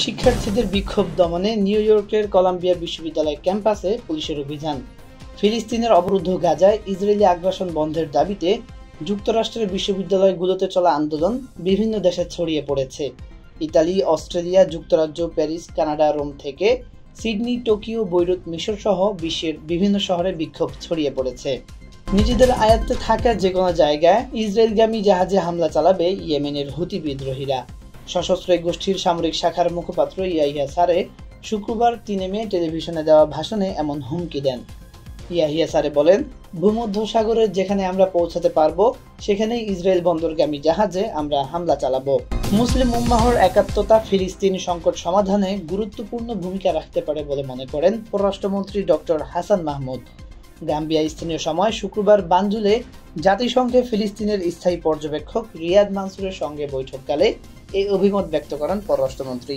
শিক্ষার্থীদের বিক্ষোভ দমনে নিউ ইয়র্কের কলাম্বিয়া বিশ্ববিদ্যালয় ক্যাম্পাসে পুলিশের অভিযান। ফিলিস্তিনের অবরুদ্ধ গাজায় ইসরায়েলি আগ্রাসন বন্ধের দাবিতে যুক্তরাষ্ট্রের বিশ্ববিদ্যালয়গুলোতে চলা আন্দোলন বিভিন্ন দেশে ছড়িয়ে পড়েছে। ইতালি, অস্ট্রেলিয়া, যুক্তরাজ্য, প্যারিস, কানাডা, রোম থেকে সিডনি, টোকিও, বৈরুত, মিশর সহ বিশ্বের বিভিন্ন শহরে বিক্ষোভ ছড়িয়ে পড়েছে। নিজেদের আয়ত্তে থাকা যে কোনো জায়গায় ইসরায়েলগামী জাহাজে হামলা চালাবে ইয়েমেনের হুতি বিদ্রোহীরা। সশস্ত্র গোষ্ঠীর সামরিক শাখার মুখপাত্র ইয়াহিয়া সারে শুক্রবার ৩ মে টেলিভিশনে দেওয়া ভাষণে এমন হুমকি দেন। ইয়াহিয়া সারে বলেন, ভূমধ্যসাগরের যেখানে আমরা পৌঁছাতে পারবো সেখানেই ইসরায়েল বন্দরগামী জাহাজে আমরা হামলা চালাবো। মুসলিম উম্মাহর একাত্মতা ফিলিস্তিন সংকট সমাধানে গুরুত্বপূর্ণ ভূমিকা রাখতে পারে বলে মনে করেন পররাষ্ট্রমন্ত্রী ডক্টর হাসান মাহমুদ। গাম্বিয়া স্থানীয় সময় শুক্রবার বানজুলে জাতিসংঘে ফিলিস্তিনের স্থায়ী পর্যবেক্ষক রিয়াদ মানসুরের সঙ্গে বৈঠককালে এই অভিমত ব্যক্ত করেন পররাষ্ট্রমন্ত্রী।